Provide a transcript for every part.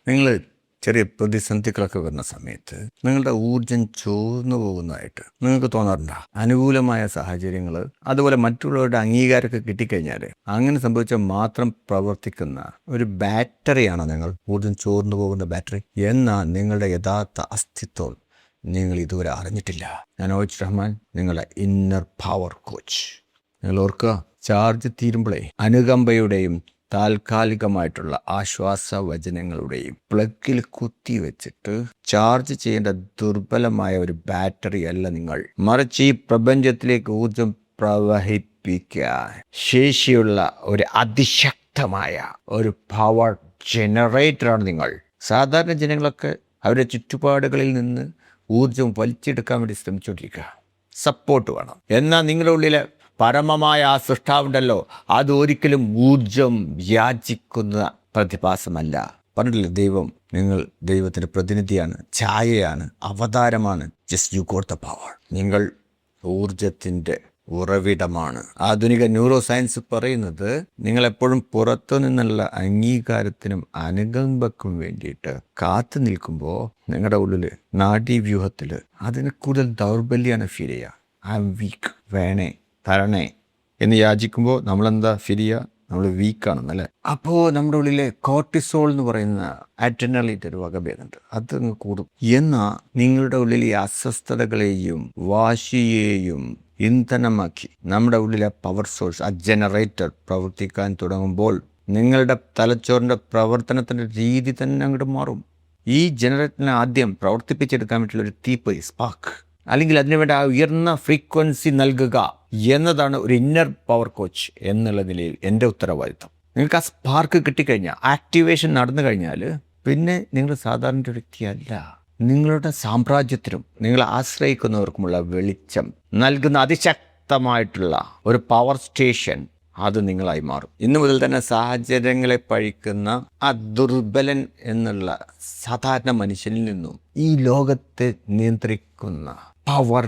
നിങ്ങൾ ചെറിയ പ്രതിസന്ധികളൊക്കെ വരുന്ന സമയത്ത് നിങ്ങളുടെ ഊർജം ചോർന്നു പോകുന്നതായിട്ട് നിങ്ങൾക്ക് തോന്നാറുണ്ടോ? അനുകൂലമായ സാഹചര്യങ്ങൾ, അതുപോലെ മറ്റുള്ളവരുടെ അംഗീകാരമൊക്കെ കിട്ടിക്കഴിഞ്ഞാൽ അങ്ങനെ സംഭവിച്ചാൽ മാത്രം പ്രവർത്തിക്കുന്ന ഒരു ബാറ്ററിയാണോ നിങ്ങൾ? ഊർജം ചോർന്നു പോകുന്ന ബാറ്ററി എന്നാൽ നിങ്ങളുടെ യഥാർത്ഥ അസ്തിത്വം നിങ്ങൾ ഇതുവരെ അറിഞ്ഞിട്ടില്ല. ഞാൻ ഓയിച്ച് റഹ്മാൻ, നിങ്ങളുടെ ഇന്നർ പവർ കോച്ച്. നിങ്ങൾ ഓർക്കുക, ചാർജ് തീരുമ്പോഴേ അനുകമ്പയുടെയും താൽക്കാലികമായിട്ടുള്ള ആശ്വാസവചനങ്ങളുടെയും പ്ലഗിൽ കുത്തിവെച്ചിട്ട് ചാർജ് ചെയ്യേണ്ട ദുർബലമായ ഒരു ബാറ്ററി അല്ല നിങ്ങൾ, മറിച്ച് ഈ പ്രപഞ്ചത്തിലേക്ക് ഊർജം പ്രവഹിപ്പിക്കാൻ ശേഷിയുള്ള ഒരു അതിശക്തമായ ഒരു പവർ ജനറേറ്ററാണ് നിങ്ങൾ. സാധാരണ ജനങ്ങളൊക്കെ അവരുടെ ചുറ്റുപാടുകളിൽ നിന്ന് ഊർജം വലിച്ചെടുക്കാൻ വേണ്ടി ശ്രമിച്ചുകൊണ്ടിരിക്കുക, സപ്പോർട്ട് വേണം. എന്നാൽ നിങ്ങളുടെ ഉള്ളിലെ പരമമായ ആ സൃഷ്ടാവുണ്ടല്ലോ, അതൊരിക്കലും ഊർജം യാചിക്കുന്ന പ്രതിഭാസമല്ല. പറഞ്ഞില്ലേ, ദൈവം, നിങ്ങൾ ദൈവത്തിൻ്റെ പ്രതിനിധിയാണ്, ഛായയാണ്, അവതാരമാണ്. Just you got the power. നിങ്ങൾ ഊർജത്തിൻ്റെ ഉറവിടമാണ്. ആധുനിക ന്യൂറോ സയൻസ് പറയുന്നത് നിങ്ങളെപ്പോഴും പുറത്തു നിന്നുള്ള അംഗീകാരത്തിനും അനുകമ്പക്കും വേണ്ടിയിട്ട് കാത്തു നിൽക്കുമ്പോൾ നിങ്ങളുടെ ഉള്ളിൽ നാഡീവ്യൂഹത്തിൽ അതിന് കൂടുതൽ ദൗർബല്യമാണ് ഫീൽ ചെയ്യുക. ഐ എം വീക്ക്, വേണേ തരണേ എന്ന് യാചിക്കുമ്പോൾ നമ്മളെന്താ ഫീൽ ചെയ്യുക? നമ്മൾ വീക്കാണെന്നല്ലേ. അപ്പോൾ നമ്മുടെ ഉള്ളിലെ കോർട്ടിസോൾ എന്ന് പറയുന്ന അഡ്രിനലിൻ്റെ ഒരു വകഭേദമുണ്ട്, അത് കൂടും. എന്നാൽ നിങ്ങളുടെ ഉള്ളിൽ ഈ അസ്വസ്ഥതകളെയും വാശിയെയും ഇന്ധനമാക്കി നമ്മുടെ ഉള്ളിലെ പവർ സോഴ്സ്, ആ ജനറേറ്റർ പ്രവർത്തിക്കാൻ തുടങ്ങുമ്പോൾ നിങ്ങളുടെ തലച്ചോറിൻ്റെ പ്രവർത്തനത്തിൻ്റെ രീതി തന്നെ അങ്ങോട്ട് മാറും. ഈ ജനറേറ്ററിനെ ആദ്യം പ്രവർത്തിപ്പിച്ചെടുക്കാൻ വേണ്ടിയുള്ള ഒരു തീപ്പൊരി, സ്പാർക്ക്, അല്ലെങ്കിൽ അതിനുവേണ്ടി ആ ഉയർന്ന ഫ്രീക്വൻസി നൽകുക എന്നതാണ് ഒരു ഇന്നർ പവർ കോച്ച് എന്നുള്ള നിലയിൽ എൻ്റെ ഉത്തരവാദിത്തം. നിങ്ങൾക്ക് ആ സ്പാർക്ക് കിട്ടിക്കഴിഞ്ഞാൽ, ആക്ടിവേഷൻ നടന്നു കഴിഞ്ഞാൽ പിന്നെ നിങ്ങൾ സാധാരണ ഒരു വ്യക്തിയല്ല. നിങ്ങളുടെ സാമ്രാജ്യത്തിനും നിങ്ങളെ ആശ്രയിക്കുന്നവർക്കുമുള്ള വെളിച്ചം നൽകുന്ന അതിശക്തമായിട്ടുള്ള ഒരു പവർ സ്റ്റേഷൻ അത് നിങ്ങളായി മാറും. ഇന്നു മുതൽ തന്നെ സാഹചര്യങ്ങളെ പഴിക്കുന്ന ആ ദുർബലൻ എന്നുള്ള സാധാരണ മനുഷ്യനിൽ നിന്നും ഈ ലോകത്തെ നിയന്ത്രിക്കുന്ന പവർ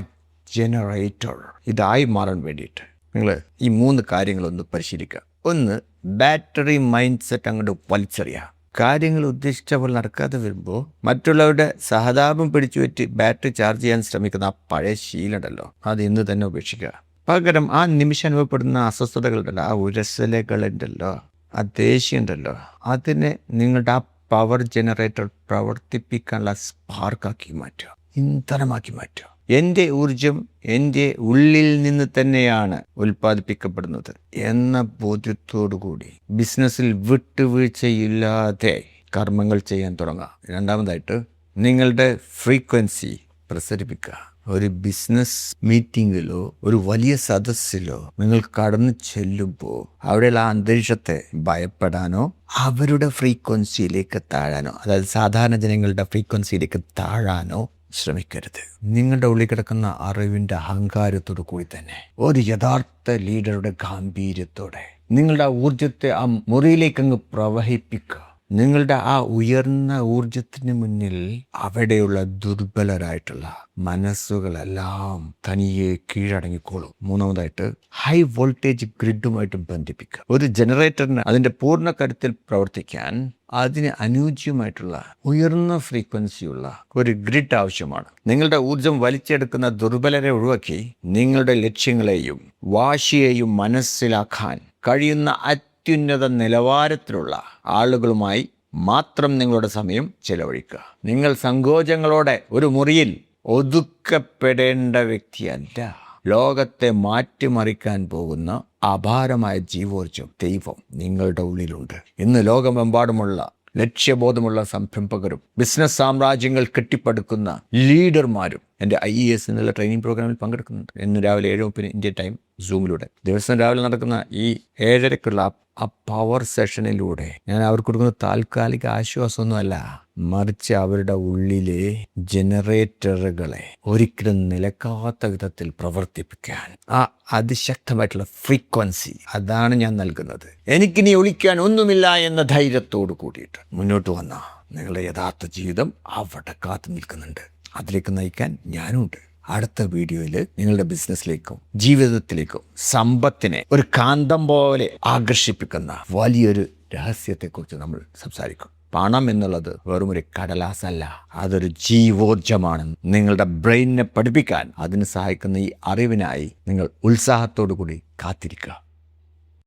ജനറേറ്റർ ഇതായി മാറാൻ വേണ്ടിയിട്ട് നിങ്ങൾ ഈ 3 കാര്യങ്ങളൊന്ന് പരിശീലിക്കുക. ഒന്ന്, ബാറ്ററി മൈൻഡ് സെറ്റ് അങ്ങോട്ട് വലിച്ചെറിയുക. കാര്യങ്ങൾ ഉദ്ദേശിച്ച പോലെ നടക്കാതെ വരുമ്പോൾ മറ്റുള്ളവരുടെ സഹതാപം പിടിച്ചു പറ്റി ബാറ്ററി ചാർജ് ചെയ്യാൻ ശ്രമിക്കുന്ന ആ പഴയ ശീലമുണ്ടല്ലോ, അത് ഇന്ന് തന്നെ ഉപേക്ഷിക്കുക. പകരം ആ നിമിഷം അനുഭവപ്പെടുന്ന അസ്വസ്ഥതകളുണ്ടല്ലോ, ആ ഉരസലകളുണ്ടല്ലോ, ആ ദേഷ്യമുണ്ടല്ലോ, അതിനെ നിങ്ങളുടെ ആ പവർ ജനറേറ്റർ പ്രവർത്തിപ്പിക്കാനുള്ള സ്പാർക്കാക്കി മാറ്റുക, ഇന്ധനമാക്കി മാറ്റുക. എൻ്റെ ഊർജം എൻ്റെ ഉള്ളിൽ നിന്ന് തന്നെയാണ് ഉൽപ്പാദിപ്പിക്കപ്പെടുന്നത് എന്ന ബോധ്യത്തോടു കൂടി ബിസിനസ്സിൽ വിട്ടുവീഴ്ചയില്ലാതെ കർമ്മങ്ങൾ ചെയ്യാൻ തുടങ്ങുക. രണ്ടാമതായിട്ട്, നിങ്ങളുടെ ഫ്രീക്വൻസി പ്രസരിപ്പിക്കുക. ഒരു ബിസിനസ് മീറ്റിങ്ങിലോ ഒരു വലിയ സദസ്സിലോ നിങ്ങൾ കടന്നു ചെല്ലുമ്പോൾ അവിടെയുള്ള ആ അന്തരീക്ഷത്തെ ഭയപ്പെടാനോ അവരുടെ ഫ്രീക്വൻസിയിലേക്ക് താഴാനോ, അതായത് സാധാരണ ജനങ്ങളുടെ ഫ്രീക്വൻസിയിലേക്ക് താഴാനോ ശ്രമിക്കരുത്. നിങ്ങളുടെ ഉള്ളിൽ കിടക്കുന്ന അറിവിൻ്റെ അഹങ്കാരത്തോടു കൂടി തന്നെ ഒരു യഥാർത്ഥ ലീഡറുടെ ഗാംഭീര്യത്തോടെ നിങ്ങളുടെ ഊർജത്തെ ആ മുറിയിലേക്ക് അങ്ങ് പ്രവഹിപ്പിക്കുക. നിങ്ങളുടെ ആ ഉയർന്ന ഊർജത്തിന് മുന്നിൽ അവിടെയുള്ള ദുർബലരായിട്ടുള്ള മനസ്സുകളെല്ലാം തനിയെ കീഴടങ്ങിക്കോളും. മൂന്നാമതായിട്ട്, ഹൈ വോൾട്ടേജ് ഗ്രിഡുമായിട്ട് ബന്ധിപ്പിക്കുക. ഒരു ജനറേറ്ററിന് അതിൻ്റെ പൂർണ്ണ കരുത്തിൽ പ്രവർത്തിക്കാൻ അതിന് അനുയോജ്യമായിട്ടുള്ള ഉയർന്ന ഫ്രീക്വൻസിയുള്ള ഒരു ഗ്രിഡ് ആവശ്യമാണ്. നിങ്ങളുടെ ഊർജം വലിച്ചെടുക്കുന്ന ദുർബലരെ ഒഴിവാക്കി നിങ്ങളുടെ ലക്ഷ്യങ്ങളെയും വാശിയെയും മനസ്സിലാക്കാൻ കഴിയുന്ന അത്യുന്നത നിലവാരത്തിലുള്ള ആളുകളുമായി മാത്രം നിങ്ങളുടെ സമയം ചെലവഴിക്കുക. നിങ്ങൾ സങ്കോചങ്ങളോടെ ഒരു മുറിയിൽ ഒതുക്കപ്പെടേണ്ട വ്യക്തിയല്ല. ലോകത്തെ മാറ്റിമറിക്കാൻ പോകുന്ന അപാരമായ ജീവോർജം, ദൈവം നിങ്ങളുടെ ഉള്ളിലുണ്ട്. ഇന്ന് ലോകമെമ്പാടുമുള്ള ലക്ഷ്യബോധമുള്ള സംരംഭകരും ബിസിനസ് സാമ്രാജ്യങ്ങൾ കെട്ടിപ്പടുക്കുന്ന ലീഡർമാരും എൻ്റെ IAS എന്നുള്ള ട്രെയിനിങ് പ്രോഗ്രാമിൽ പങ്കെടുക്കുന്നുണ്ട്. ഇന്ന് രാവിലെ 7:30 ഇന്ത്യൻ ടൈം സൂമിലൂടെ. ദിവസം രാവിലെ നടക്കുന്ന ഈ 7:30ക്കുള്ള ആ പവർ സെഷനിലൂടെ ഞാൻ അവർക്ക് കൊടുക്കുന്ന താൽക്കാലിക ആശ്വാസമൊന്നുമല്ല, മറിച്ച് അവരുടെ ഉള്ളിലെ ജനറേറ്ററുകളെ ഒരിക്കലും നിലക്കാത്ത വിധത്തിൽ പ്രവർത്തിപ്പിക്കാൻ ആ അതിശക്തമായിട്ടുള്ള ഫ്രീക്വൻസി അതാണ് ഞാൻ നൽകുന്നത്. എനിക്കിനി ഒളിക്കാൻ ഒന്നുമില്ല എന്ന ധൈര്യത്തോട് കൂടിയിട്ട് മുന്നോട്ട് വന്ന നിങ്ങളുടെ യഥാർത്ഥ ജീവിതം അവിടെ കാത്തു നിൽക്കുന്നുണ്ട്. അതിലേക്ക് നയിക്കാൻ ഞാനുണ്ട്. അടുത്ത വീഡിയോയിൽ നിങ്ങളുടെ ബിസിനസ്സിലേക്കും ജീവിതത്തിലേക്കും സമ്പത്തിനെ ഒരു കാന്തം പോലെ ആകർഷിപ്പിക്കുന്ന വലിയൊരു രഹസ്യത്തെക്കുറിച്ച് നമ്മൾ സംസാരിക്കും. പണം എന്നുള്ളത് വെറുമൊരു കടലാസല്ല, അതൊരു ജീവോർജമാണ്. നിങ്ങളുടെ ബ്രെയിനിനെ പഠിപ്പിക്കാൻ അതിന് സഹായിക്കുന്ന ഈ അറിവിനായി നിങ്ങൾ ഉത്സാഹത്തോടു കൂടി കാത്തിരിക്കുക.